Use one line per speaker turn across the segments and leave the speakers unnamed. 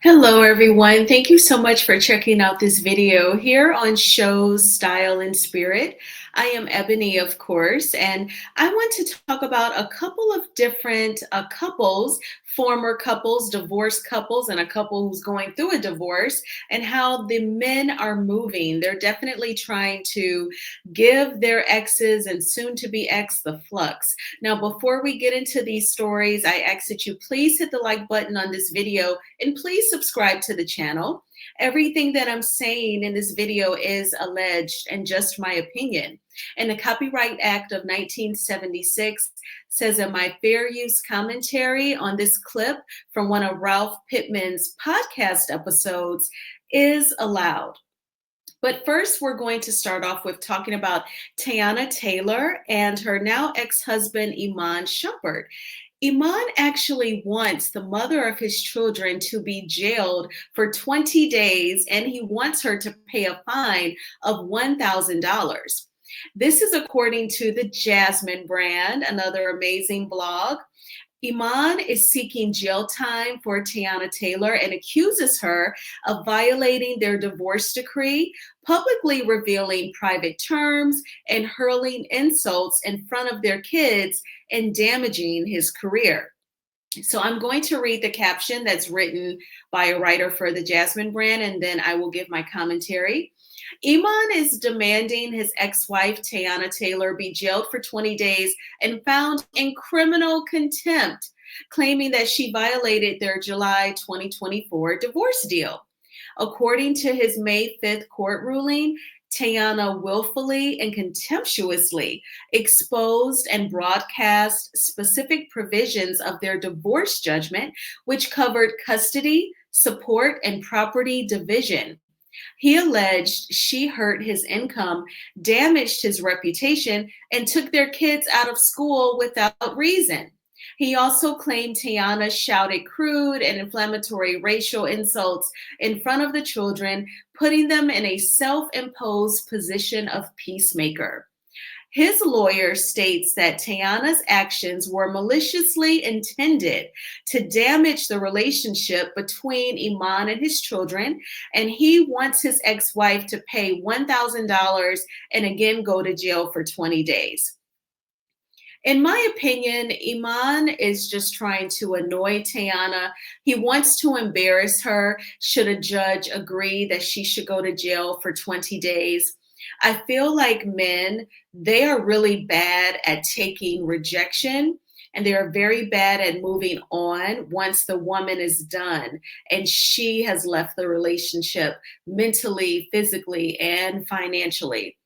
Hello, everyone. Thank you so much for checking out this video here on Shows, Style, and Spirit. I am Ebony, of course, and I want to talk about a couple of different couples, former couples, divorced couples, and a couple who's going through a divorce, and how the men are moving. They're definitely trying to give their exes and soon to be ex the flux. Now, before we get into these stories, I ask that you please hit the like button on this video and please subscribe to the channel. Everything that I'm saying in this video is alleged and just my opinion. And the Copyright Act of 1976 says that my fair use commentary on this clip from one of Ralph Pittman's podcast episodes is allowed. But first, we're going to start off with talking about Teyana Taylor and her now ex-husband, Iman Shumpert. Iman actually wants the mother of his children to be jailed for 20 days, and he wants her to pay a fine of $1,000. This is according to the Jasmine brand, another amazing blog. Iman is seeking jail time for Teyana Taylor and accuses her of violating their divorce decree, publicly revealing private terms, and hurling insults in front of their kids and damaging his career. So I'm going to read the caption that's written by a writer for the Jasmine brand, and then I will give my commentary. Iman is demanding his ex-wife, Teyana Taylor, be jailed for 20 days and found in criminal contempt, claiming that she violated their July 2024 divorce deal. According to his May 5th court ruling, Teyana willfully and contemptuously exposed and broadcast specific provisions of their divorce judgment, which covered custody, support, and property division. He alleged she hurt his income, damaged his reputation, and took their kids out of school without reason. He also claimed Teyana shouted crude and inflammatory racial insults in front of the children, putting them in a self-imposed position of peacemaker. His lawyer states that Teyana's actions were maliciously intended to damage the relationship between Iman and his children, and he wants his ex-wife to pay $1,000 and again go to jail for 20 days. In my opinion, Iman is just trying to annoy Teyana. He wants to embarrass her should a judge agree that she should go to jail for 20 days. I feel like men, they are really bad at taking rejection, and they are very bad at moving on once the woman is done and she has left the relationship mentally, physically, and financially.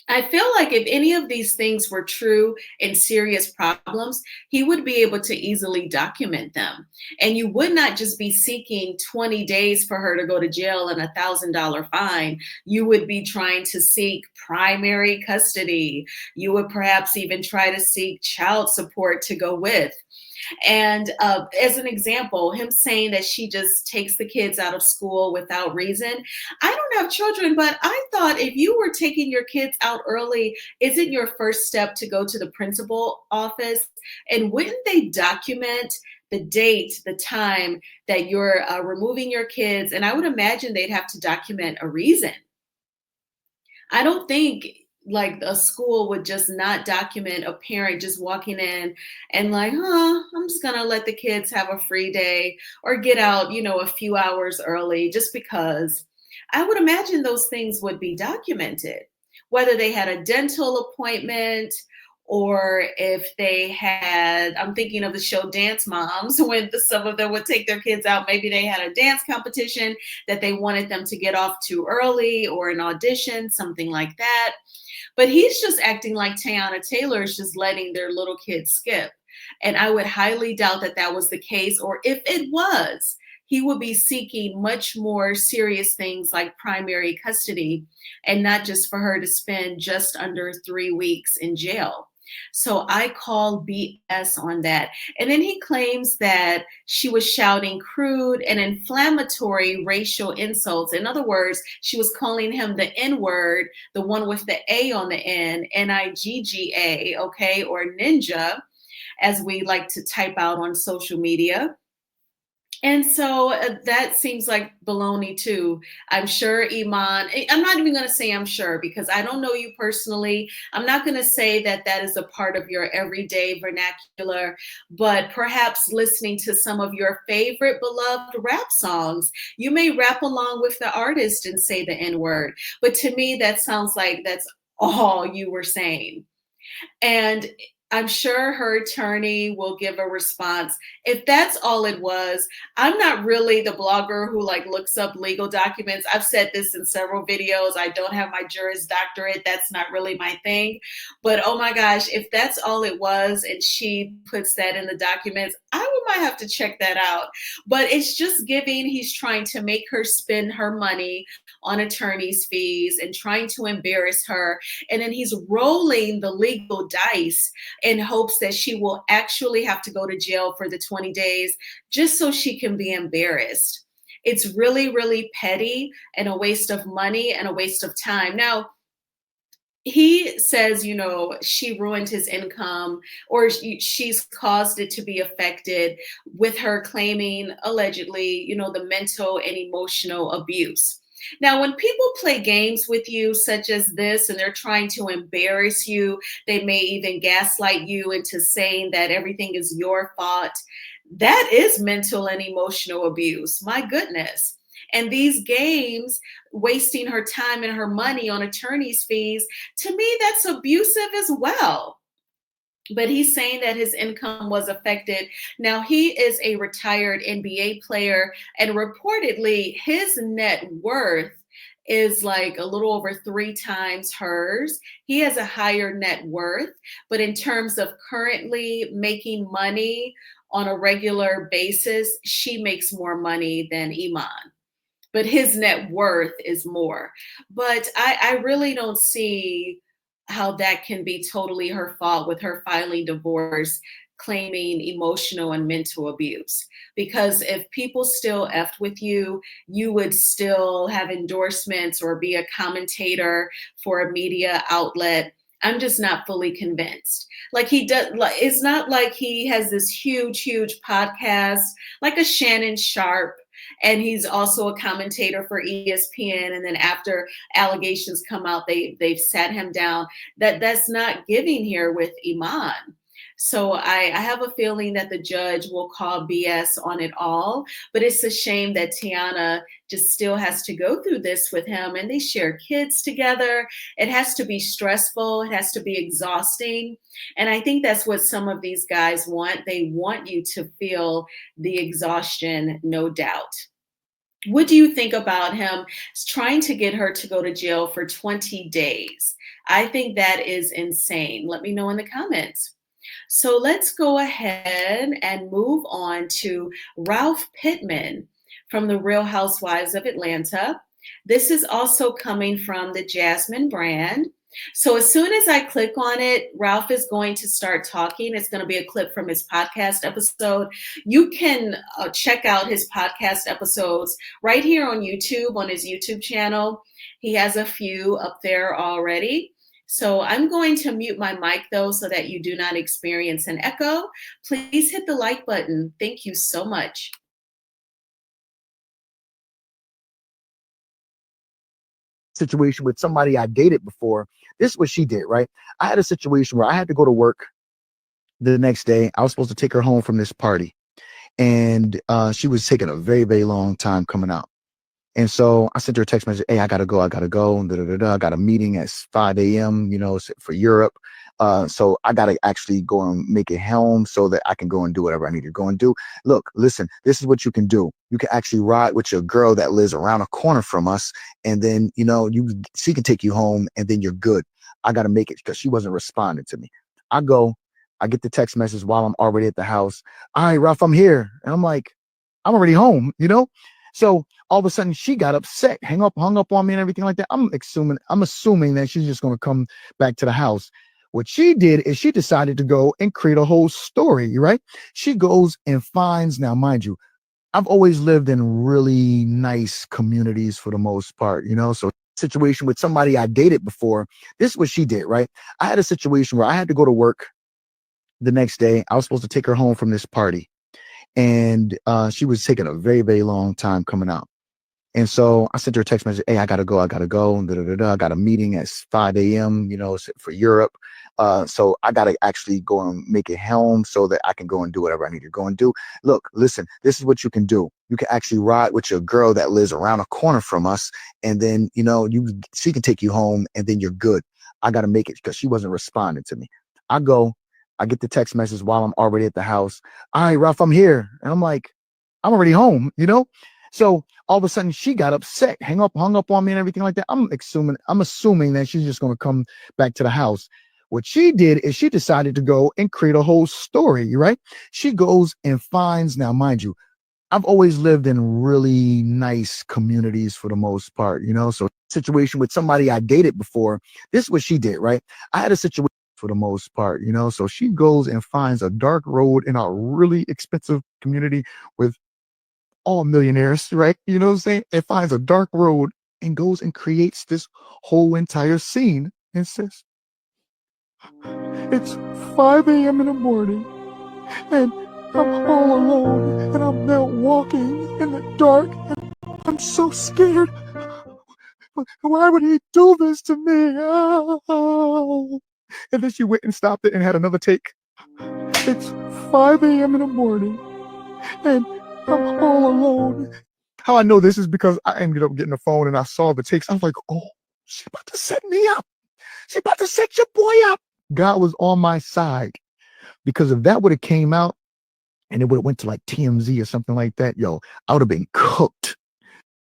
I feel like if any of these things were true and serious problems, he would be able to easily document them. And you would not just be seeking 20 days for her to go to jail and $1,000 fine. You would be trying to seek primary custody. You would perhaps even try to seek child support to go with. And as an example, him saying that she just takes the kids out of school without reason. I don't have children, but I thought if you were taking your kids out early, isn't your first step to go to the principal office? And wouldn't they document the date, the time that you're removing your kids? And I would imagine they'd have to document a reason. I don't think like a school would just not document a parent just walking in and like, I'm just gonna let the kids have a free day or get out, a few hours early just because. I would imagine those things would be documented, whether they had a dental appointment or if they had, I'm thinking of the show Dance Moms, when some of them would take their kids out, maybe they had a dance competition that they wanted them to get off to early or an audition, something like that. But he's just acting like Teyana Taylor is just letting their little kids skip. And I would highly doubt that that was the case, or if it was, he would be seeking much more serious things like primary custody and not just for her to spend just under 3 weeks in jail. So I call BS on that. And then he claims that she was shouting crude and inflammatory racial insults. In other words, she was calling him the N word, the one with the A on the end, Nigga, okay, or ninja, as we like to type out on social media. And so that seems like baloney too. I'm sure Iman, I'm not even going to say I'm sure because I don't know you personally. I'm not going to say that that is a part of your everyday vernacular, but perhaps listening to some of your favorite beloved rap songs, you may rap along with the artist and say the N word. But to me, that sounds like that's all you were saying. And I'm sure her attorney will give a response. If that's all it was, I'm not really the blogger who like looks up legal documents. I've said this in several videos. I don't have my Juris Doctorate. That's not really my thing. But oh my gosh, if that's all it was and she puts that in the documents, might have to check that out. But it's just giving, he's trying to make her spend her money on attorney's fees and trying to embarrass her, and then he's rolling the legal dice in hopes that she will actually have to go to jail for the 20 days just so she can be embarrassed. It's really, really petty and a waste of money and a waste of time. Now, he says, she ruined his income or she's caused it to be affected with her claiming allegedly, the mental and emotional abuse. Now, when people play games with you, such as this, and they're trying to embarrass you, they may even gaslight you into saying that everything is your fault. That is mental and emotional abuse. My goodness. And these games, wasting her time and her money on attorney's fees, to me, that's abusive as well. But he's saying that his income was affected. Now, he is a retired NBA player, and reportedly, his net worth is like a little over 3 times hers. He has a higher net worth, but in terms of currently making money on a regular basis, she makes more money than Iman, but his net worth is more. But I really don't see how that can be totally her fault with her filing divorce, claiming emotional and mental abuse. Because if people still effed with you, you would still have endorsements or be a commentator for a media outlet. I'm just not fully convinced. Like he does, like it's not like he has this huge podcast like a Shannon Sharp, and he's also a commentator for ESPN. And then after allegations come out, they've sat him down. That's not giving here with Iman. So I have a feeling that the judge will call BS on it all, but it's a shame that Teyana just still has to go through this with him, and they share kids together. It has to be stressful. It has to be exhausting. And I think that's what some of these guys want. They want you to feel the exhaustion, no doubt. What do you think about him trying to get her to go to jail for 20 days? I think that is insane. Let me know in the comments. So let's go ahead and move on to Ralph Pittman from the Real Housewives of Atlanta. This is also coming from the Jasmine brand. So as soon as I click on it, Ralph is going to start talking. It's going to be a clip from his podcast episode. You can check out his podcast episodes right here on YouTube, on his YouTube channel. He has a few up there already. So I'm going to mute my mic though, so that you do not experience an echo. Please hit the like button. Thank you so much.
Situation with somebody I dated before. This is what she did, right? I had a situation where I had to go to work the next day. I was supposed to take her home from this party, and she was taking a very, very long time coming out. And so I sent her a text message. Hey, I gotta go. I got a meeting at 5 a.m., for Europe. So I gotta actually go and make it home so that I can go and do whatever I need to go and do. Look, listen, this is what you can do. You can actually ride with your girl that lives around a corner from us. And then, she can take you home and then you're good. I gotta make it because she wasn't responding to me. I go, I get the text message while I'm already at the house. All right, Ralph, I'm here. And I'm like, I'm already home. So all of a sudden she got upset, hung up on me and everything like that. I'm assuming that she's just going to come back to the house. What she did is she decided to go and create a whole story, right? She goes and finds, now mind you, I've always lived in really nice communities for the most part, so situation with somebody I dated before. This is what she did, right? I had a situation where I had to go to work the next day. I was supposed to take her home from this party, and she was taking a very, very long time coming out. And so I sent her a text message. Hey, I gotta go. I gotta go. Da, da, da, da. I got a meeting at 5 a.m. For Europe. So I gotta actually go and make it home so that I can go and do whatever I need to go and do. Look, listen. This is what you can do. You can actually ride with your girl that lives around a corner from us, and then she can take you home, and then you're good. I gotta make it because she wasn't responding to me. I go. I get the text message while I'm already at the house. All right, Ralph, I'm here, and I'm like, I'm already home. So all of a sudden she got upset, hung up on me and everything like that. I'm assuming that she's just gonna come back to the house. What she did is she decided to go and create a whole story, right? She goes and finds, now mind you, I've always lived in really nice communities for the most part. So situation with somebody I dated before, this is what she did, right? I had a situation for the most part. So she goes and finds a dark road in a really expensive community with all millionaires, right? You know what I'm saying? And finds a dark road and goes and creates this whole entire scene and says, it's 5 a.m. in the morning and I'm all alone and I'm now walking in the dark and I'm so scared. Why would he do this to me? Oh. And then she went and stopped it and had another take. It's 5 a.m. in the morning and I'm all alone. How I know this is because I ended up getting the phone and I saw the takes. I was like, oh, she about to set me up. She about to set your boy up. God was on my side, because if that would have came out and it would have went to like TMZ or something like that, yo, I would have been cooked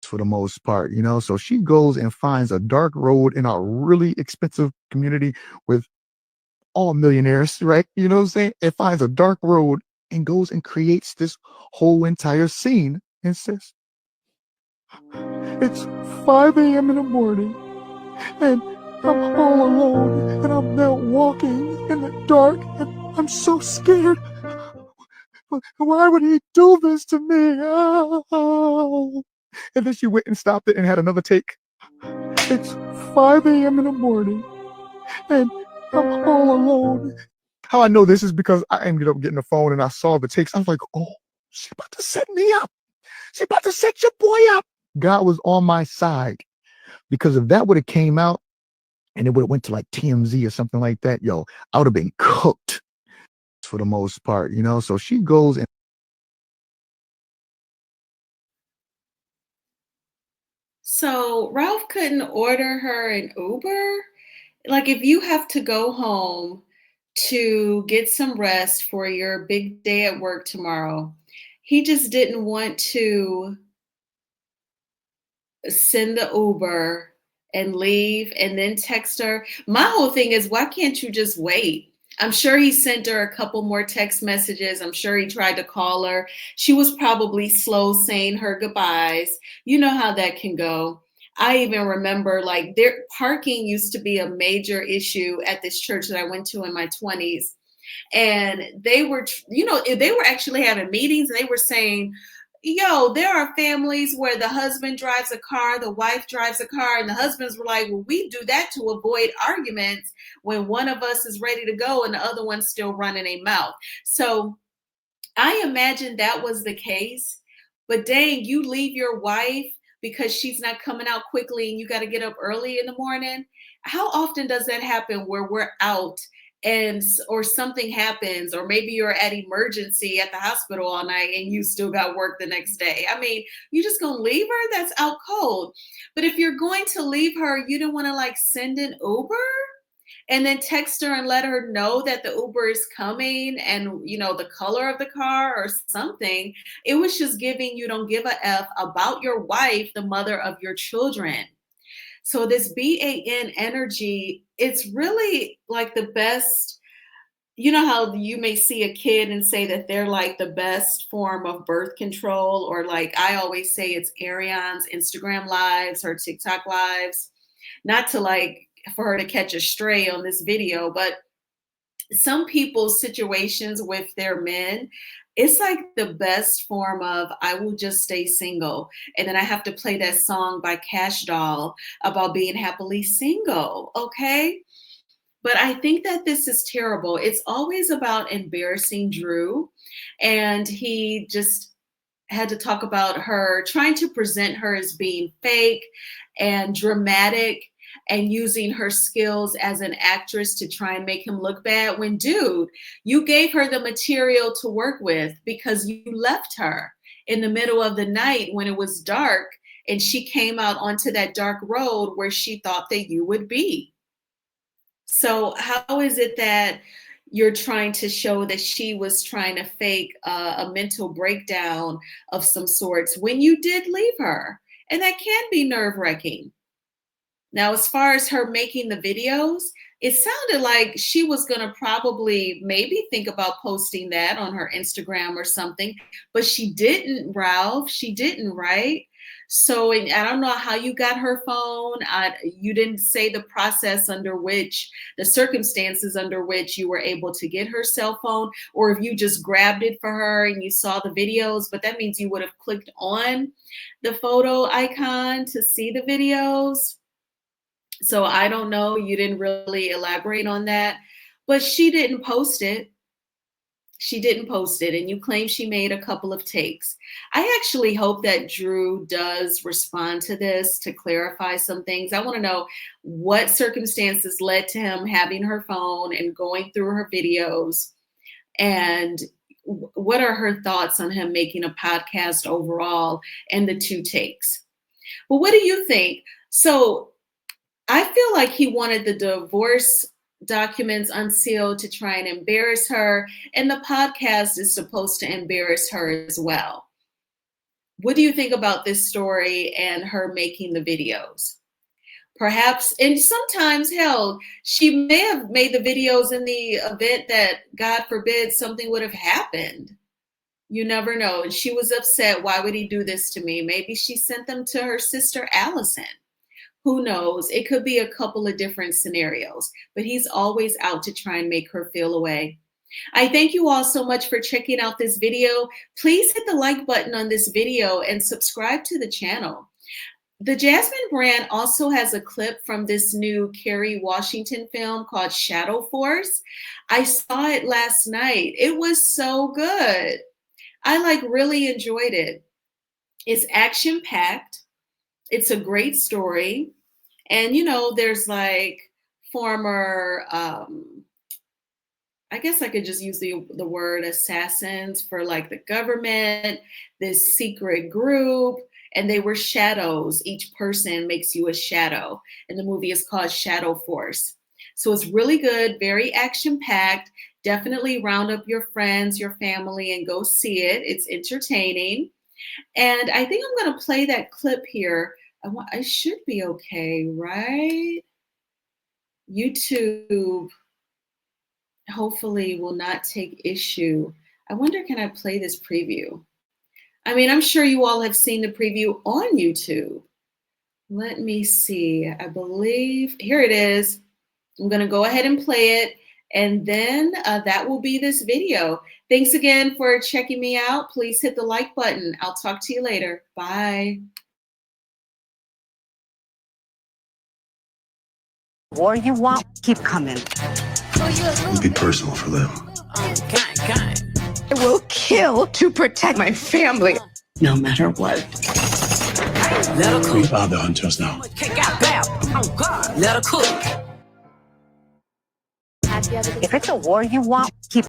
for the most part. So she goes and finds a dark road in a really expensive community with all millionaires, right? You know what I'm saying? And finds a dark road and goes and creates this whole entire scene and says, it's 5 a.m. in the morning and I'm all alone and I'm now walking in the dark and I'm so scared. Why would he do this to me? Oh. And then she went and stopped it and had another take. It's 5 a.m. in the morning and I'm all alone. How I know this is because I ended up getting the phone and I saw the takes. I was like, oh, she about to set me up. She about to set your boy up. God was on my side, because if that would have came out and it would have went to like TMZ or something like that, yo, I would have been cooked for the most part. So she goes and
So Ralph couldn't order her an Uber? Like, if you have to go home to get some rest for your big day at work tomorrow, he just didn't want to send the Uber and leave and then text her. My whole thing is, why can't you just wait? I'm sure he sent her a couple more text messages. I'm sure he tried to call her. She was probably slow saying her goodbyes. You know how that can go. I even remember, like, their parking used to be a major issue at this church that I went to in my 20s, and they were, they were actually having meetings, and they were saying, yo, there are families where the husband drives a car, the wife drives a car, and the husbands were like, well, we do that to avoid arguments when one of us is ready to go and the other one's still running a mouth. So I imagine that was the case. But dang, you leave your wife because she's not coming out quickly and you got to get up early in the morning. How often does that happen where we're out and or something happens, or maybe you're at emergency at the hospital all night and you still got work the next day? I mean, you just gonna leave her? That's out cold. But if you're going to leave her, you don't want to like send an Uber and then text her and let her know that the Uber is coming, and the color of the car or something. It was just giving, you don't give a F about your wife, the mother of your children. So this B.A.N energy, it's really like the best. You know how you may see a kid and say that they're like the best form of birth control, or like I always say it's Ariane's Instagram lives, her TikTok lives. Not to like for her to catch a stray on this video, but some people's situations with their men, it's like the best form of I will just stay single. And then I have to play that song by Cash Doll about being happily single. Okay. But I think that this is terrible. It's always about embarrassing Drew. And he just had to talk about her trying to present her as being fake and dramatic and using her skills as an actress to try and make him look bad when, dude, you gave her the material to work with because you left her in the middle of the night when it was dark and she came out onto that dark road where she thought that you would be. So how is it that you're trying to show that she was trying to fake a mental breakdown of some sorts when you did leave her? And that can be nerve-wracking. Now, as far as her making the videos, it sounded like she was going to probably maybe think about posting that on her Instagram or something, but she didn't, Ralph. She didn't, right? So and I don't know how you got her phone. You didn't say the process under which, the circumstances under which you were able to get her cell phone, or if you just grabbed it for her and you saw the videos, but that means you would have clicked on the photo icon to see the videos. So I don't know, you didn't really elaborate on that, but she didn't post it. She didn't post it, and you claim she made a couple of takes. I actually hope that Drew does respond to this to clarify some things. I want to know what circumstances led to him having her phone and going through her videos, and what are her thoughts on him making a podcast overall and the two takes. But what do you think? So I feel like he wanted the divorce documents unsealed to try and embarrass her, and the podcast is supposed to embarrass her as well. What do you think about this story and her making the videos? Perhaps, and sometimes, hell, she may have made the videos in the event that, God forbid, something would have happened. You never know. And she was upset. Why would he do this to me? Maybe she sent them to her sister, Allison. Who knows? It could be a couple of different scenarios, but he's always out to try and make her feel away. I thank you all so much for checking out this video. Please hit the like button on this video and subscribe to the channel. The Jasmine brand also has a clip from this new Kerry Washington film called Shadow Force. I saw it last night. It was so good. I really enjoyed it. It's action-packed. It's a great story. And, there's former, I guess I could just use the word assassins for the government, this secret group, and they were shadows. Each person makes you a shadow. And the movie is called Shadow Force. So it's really good, very action-packed. Definitely round up your friends, your family, and go see it. It's entertaining. And I think I'm going to play that clip here. I should be okay, right? YouTube hopefully will not take issue. I wonder, can I play this preview? I mean, I'm sure you all have seen the preview on YouTube. Let me see. I believe, here it is. I'm going to go ahead and play it. And then that will be this video. Thanks again for checking me out. Please hit the like button. I'll talk to you later. Bye.
War you want, keep coming.
It'll be personal for them.
I will kill to protect my family, no matter what.
We found the hunters now.
If it's a war you want, keep